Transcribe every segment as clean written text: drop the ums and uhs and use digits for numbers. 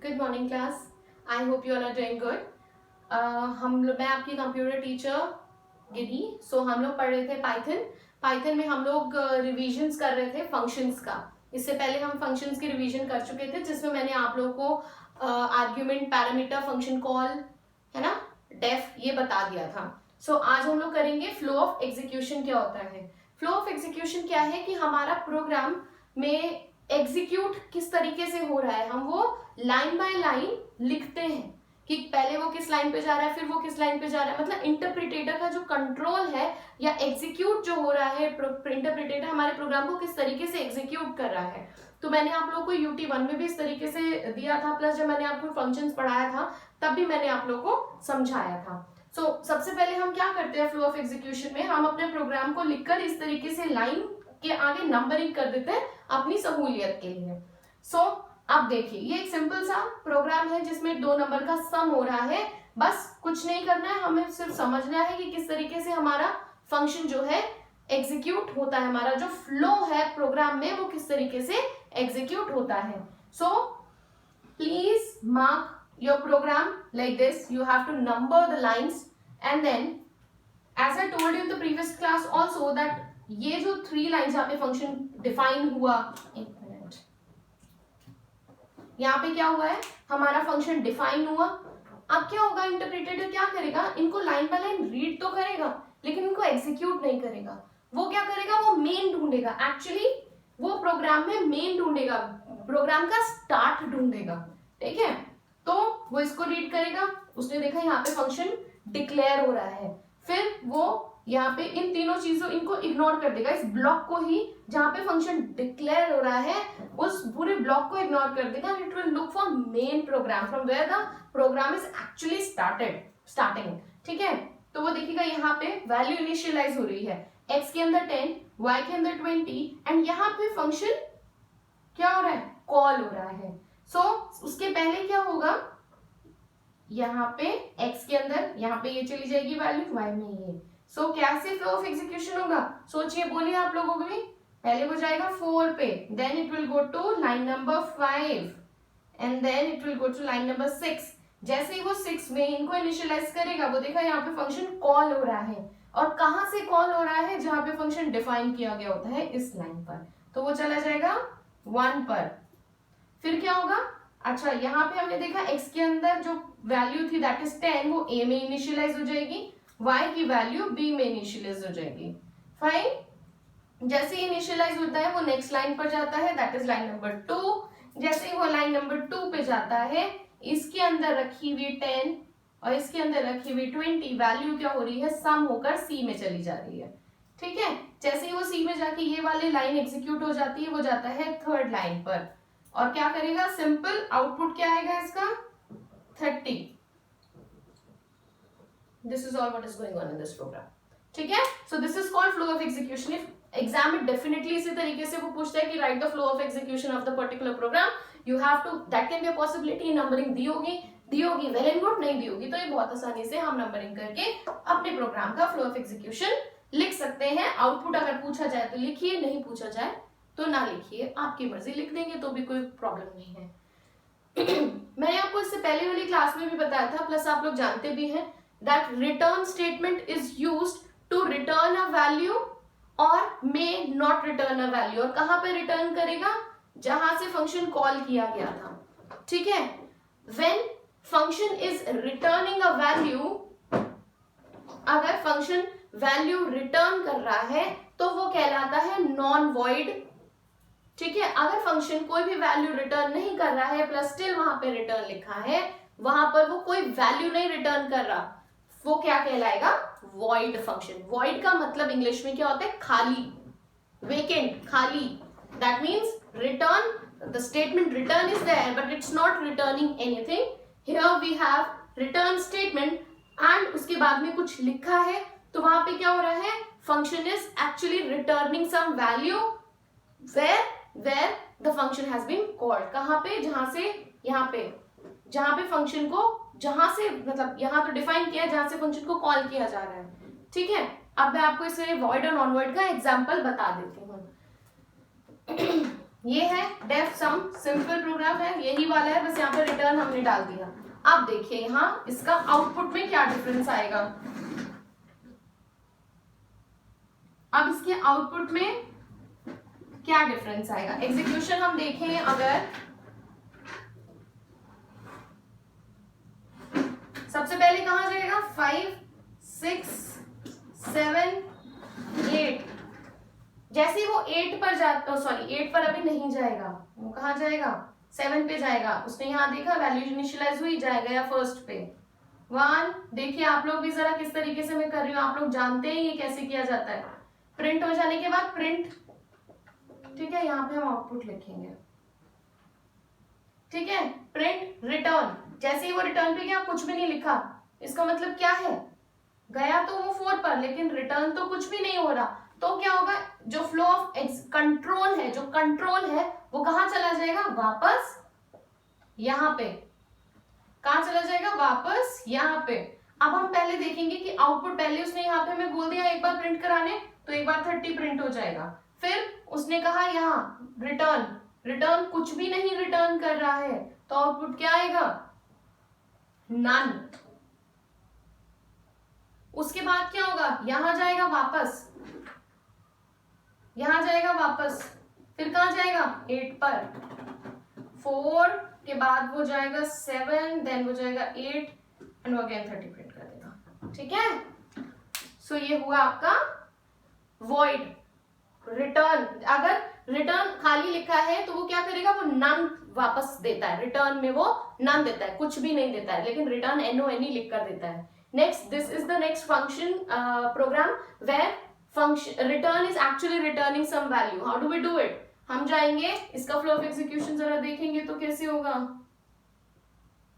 Good morning class. I hope you all are doing good. मैं आपकी computer teacher गिनी। हम लोग पढ़ रहे थे पाइथन में हम लोग रिविजन्स कर रहे थे फंक्शंस का। इससे पहले हम फंक्शंस की रिवीजन कर चुके थे, जिसमें मैंने आप लोगों को आर्ग्यूमेंट, पैरामीटर, फंक्शन कॉल, है ना, डेफ, ये बता दिया था। आज हम लोग करेंगे फ्लो ऑफ एग्जीक्यूशन। क्या होता है फ्लो ऑफ एग्जीक्यूशन? क्या है कि हमारा प्रोग्राम में एग्जीक्यूट किस तरीके से हो रहा है, हम वो लाइन बाय लाइन लिखते हैं कि पहले वो किस लाइन पे जा रहा है, फिर वो किस लाइन पे जा रहा है। मतलब इंटरप्रिटेटर का जो कंट्रोल है या एग्जीक्यूट जो हो रहा है, इंटरप्रिटेटर हमारे प्रोग्राम को किस तरीके से एग्जीक्यूट कर रहा है। तो मैंने आप लोगों को UT1 में भी इस तरीके से दिया था, प्लस जब मैंने आपको फंक्शंस पढ़ाया था तब भी मैंने आप लोगों को समझाया था। सबसे पहले हम क्या करते हैं फ्लो ऑफ एग्जीक्यूशन में, हम अपने प्रोग्राम को लिखकर इस तरीके से लाइन के आगे नंबरिंग कर देते हैं अपनी सहूलियत के लिए। अब देखिए, ये एक सिंपल सा प्रोग्राम है जिसमें 2 नंबर का सम हो रहा है। बस कुछ नहीं करना है, हमें सिर्फ समझना है कि किस तरीके से हमारा फंक्शन जो है एग्जीक्यूट होता है, हमारा जो फ्लो है प्रोग्राम में वो किस तरीके से एग्जीक्यूट होता है। Please mark your program like this. You have to number the lines and then as I told you in the previous class also that ये जो 3 लाइन्स यहाँ पे फंक्शन डिफाइन हुआ, एक मिनट, यहाँ पे क्या हुआ है, हमारा फंक्शन डिफाइन हुआ। अब क्या होगा, इंटरप्रेटर क्या करेगा, इनको लाइन बाय लाइन रीड तो करेगा लेकिन इनको एग्जीक्यूट नहीं करेगा। वो क्या करेगा, वो मेन ढूंढेगा। एक्चुअली वो प्रोग्राम में मेन ढूंढेगा, प्रोग्राम का स्टार्ट ढूंढेगा, ठीक है। तो वो इसको रीड करेगा, उसने देखा यहाँ पे फंक्शन डिक्लेयर हो रहा है, फिर वो यहाँ पे इन तीनों चीजों इनको इग्नोर कर देगा, इस ब्लॉक को ही जहाँ पे फंक्शन डिक्लेयर हो रहा है उस पूरे ब्लॉक को इग्नोर कर देगा। It will look for main program from where the program is actually starting, ठीक है। तो वो देखिएगा यहाँ पे वैल्यू इनिशियलाइज हो रही है, x के अंदर 10, y के अंदर 20 एंड यहाँ पे फंक्शन क्या हो रहा है, कॉल हो रहा है। उसके पहले क्या होगा, यहाँ पे x के अंदर यहाँ पे ये चली जाएगी वैल्यू, y में ये। कैसे फ्लो ऑफ एग्जीक्यूशन होगा, सोचिए, बोलिए आप लोगों को भी। पहले वो जाएगा 4 पे, then it will go to line number 5 and then it will go to line number 6। जैसे ही वो 6 में इनको इनिशियलाइज करेगा, वो देखा यहाँ पे फंक्शन कॉल हो रहा है, और कहाँ से कॉल हो रहा है, जहां पे फंक्शन डिफाइन किया गया होता है इस लाइन पर। तो वो चला जाएगा 1 पर। फिर क्या होगा, अच्छा यहाँ पे हमने देखा x के अंदर जो वैल्यू थी दैट इज 10, वो a में इनिशियलाइज हो जाएगी, y की वैल्यू b में इनिशियलाइज हो जाएगी। फाइन, जैसे ही इनिशियलाइज होता है वो नेक्स्ट लाइन पर जाता है, दैट इज लाइन नंबर 2। जैसे ही वो लाइन नंबर 2 पे जाता है, इसके अंदर रखी हुई 10 और इसके अंदर रखी हुई 20 वैल्यू क्या हो रही है, सम होकर c में चली जा रही है, ठीक है। जैसे ही वो c में जाके ये वाली लाइन एग्जीक्यूट हो जाती है, वो जाता है 3rd लाइन पर, और क्या करेगा, सिंपल आउटपुट क्या आएगा इसका, 30। This is all what is going on in this program, ठीक है। This is called flow of execution. If exam में डेफिनेटली इसी तरीके से वो पूछता है कि write the flow of execution of the particular program, you have to, that can be a possibility. Numbering दी होगी वेल एंड गुड, नहीं दी होगी तो ये बहुत आसानी से हम नंबरिंग करके अपने प्रोग्राम का फ्लो ऑफ एग्जीक्यूशन लिख सकते हैं। आउटपुट अगर पूछा जाए तो लिखिए, नहीं पूछा जाए तो ना लिखिए, आपकी मर्जी, लिख देंगे तो भी कोई प्रॉब्लम नहीं है। मैंने आपको इससे पहले वाली क्लास में भी बताया था, प्लस आप लोग जानते भी हैं, that return statement is used to return a value और may not return a value. और कहां पे रिटर्न करेगा, जहां से फंक्शन कॉल किया गया था, ठीक है। When function is returning a value, अगर फंक्शन वैल्यू रिटर्न कर रहा है तो वो कहलाता है नॉन वॉइड, ठीक है। अगर फंक्शन कोई भी वैल्यू रिटर्न नहीं कर रहा है, प्लस स्टिल वहां पे रिटर्न लिखा है, वहां पर वो कोई वैल्यू नहीं रिटर्न कर रहा, वो क्या कहलाएगा, वॉइड फंक्शन। वॉइड का मतलब इंग्लिश में क्या होता है, खाली, वेकेंट, खाली। That means return, the statement return is there but it's not returning anything. Here we have return statement and उसके बाद में कुछ लिखा है, तो वहां पे क्या हो रहा है, function is actually returning some value where the function has been called। कहाँ पे, जहां से, यहाँ पे, जहां पे फंक्शन को, जहां से, मतलब यहाँ तो डिफाइन किया जहां से फंक्शन को कॉल किया जा रहा है, ठीक है। अब मैं आपको इसमें वॉइड और नॉन वॉइड का एग्जांपल बता देती हूँ। ये है डेफ सम, सिंपल प्रोग्राम है, यही वाला है, बस यहाँ पे रिटर्न हमने डाल दिया। अब देखिए यहाँ इसका आउटपुट में क्या डिफरेंस आएगा। अब इसके आउटपुट में क्या डिफरेंस आएगा, एग्जीक्यूशन हम देखें अगर, सबसे पहले कहां जाएगा 5 6 7 8, जैसे ही वो 8 पर जाता, सॉरी 8 पर अभी नहीं जाएगा, वो कहां जाएगा 7 पे जाएगा। उसने यहाँ देखा वैल्यू इनिशियलाइज हुई, जाएगा या फर्स्ट पे 1। देखिए आप लोग भी जरा किस तरीके से मैं कर रही हूँ, आप लोग जानते हैं ये कैसे किया जाता है। प्रिंट हो जाने के बाद प्रिंट, ठीक है, यहाँ पे हम आउटपुट लिखेंगे, ठीक है, प्रिंट रिटर्न, जैसे ही वो रिटर्न पे गया कुछ भी नहीं लिखा, इसका मतलब क्या है, गया तो वो 4 पर लेकिन रिटर्न तो कुछ भी नहीं हो रहा, तो क्या होगा, जो फ्लो ऑफ कंट्रोल है, जो कंट्रोल है वो कहां चला जाएगा, वापस यहां पे, कहां चला जाएगा, वापस यहाँ पे। अब हम पहले देखेंगे कि आउटपुट, पहले उसने यहाँ पे हमें बोल दिया एक बार प्रिंट कराने, तो एक बार 30 प्रिंट हो जाएगा, फिर उसने कहा यहाँ रिटर्न, रिटर्न कुछ भी नहीं रिटर्न कर रहा है, तो आउटपुट क्या आएगा, नन। उसके बाद क्या होगा, यहां जाएगा वापस, यहां जाएगा वापस, फिर कहां जाएगा 8 पर, 4 के बाद वो जाएगा 7, देन वो जाएगा 8 एंड वो अगेन 30 प्रिंट कर देगा, ठीक है। सो ये हुआ आपका वॉइड रिटर्न। अगर रिटर्न खाली लिखा है तो वो क्या करेगा, वो नन वापस देता है, रिटर्न में वो नन देता है, कुछ भी नहीं देता है, लेकिन रिटर्न NONE लिख कर देता है। Next, this is the next function program where function return is actually returning some value. How do we do it, हम जाएंगे इसका फ्लो ऑफ एग्जीक्यूशन जरा देखेंगे तो कैसे होगा।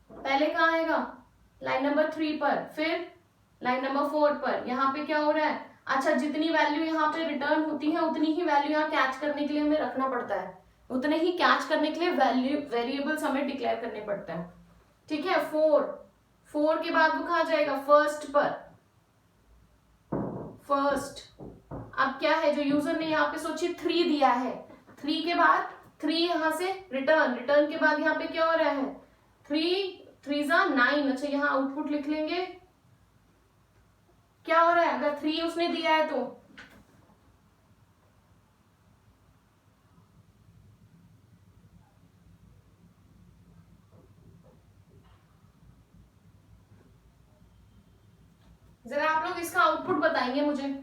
पहले कहाँ आएगा, लाइन नंबर 3 पर, फिर लाइन नंबर 4 पर, यहाँ पे क्या हो रहा है, अच्छा जितनी वैल्यू यहाँ पे रिटर्न होती है उतनी ही वैल्यू यहाँ कैच करने के लिए हमें रखना पड़ता है, उतने ही कैच करने के लिए वैल्यू वेरिएबल्स हमें डिक्लेयर करने पड़ते हैं, ठीक है। 4 के बाद वो कहाँ जाएगा, फर्स्ट पर, फर्स्ट। अब क्या है, जो यूजर ने यहाँ पे सोचिए 3 दिया है, 3 के बाद 3 यहाँ से रिटर्न, रिटर्न के बाद यहाँ पे क्या हो रहा है, 3 3 9। अच्छा यहाँ आउटपुट लिख लेंगे, क्या हो रहा है, अगर 3 उसने दिया है तो जरा आप लोग इसका आउटपुट बताएंगे मुझे,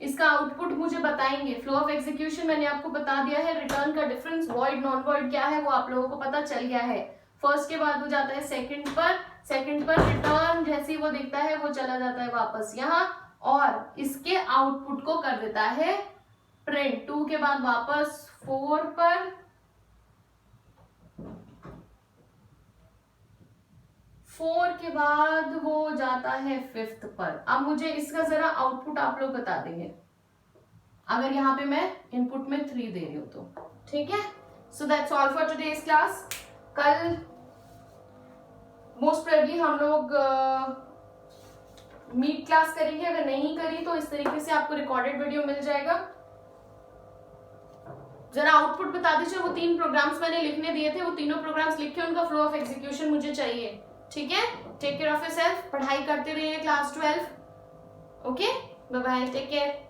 इसका आउटपुट मुझे बताएंगे। फ्लो ऑफ एग्जीक्यूशन मैंने आपको बता दिया है, रिटर्न का डिफरेंस, वॉइड नॉन वॉइड क्या है वो आप लोगों को पता चल गया है। फर्स्ट के बाद वो जाता है सेकंड पर, सेकंड पर रिटर्न जैसे ही वो देखता है वो चला जाता है वापस यहाँ, और इसके आउटपुट को कर देता है प्रिंट। 2 के बाद वापस 4 पर, 4 के बाद वो जाता है 5th पर। अब मुझे इसका जरा आउटपुट आप लोग बता देंगे, अगर यहाँ पे मैं इनपुट में 3 दे रही हूं तो, ठीक है। So that's all for today's class. कल मोस्ट प्रोबेबली हम लोग मीट क्लास करेंगे, अगर नहीं करी तो इस तरीके से आपको रिकॉर्डेड वीडियो मिल जाएगा। जरा आउटपुट बता दीजिए, वो 3 प्रोग्राम्स मैंने लिखने दिए थे, वो तीनों प्रोग्राम्स लिखे, उनका फ्लो ऑफ एग्जीक्यूशन मुझे चाहिए, ठीक है। टेक केयर ऑफ योरसेल्फ, पढ़ाई करते रहिए class 12, okay, bye bye, take care.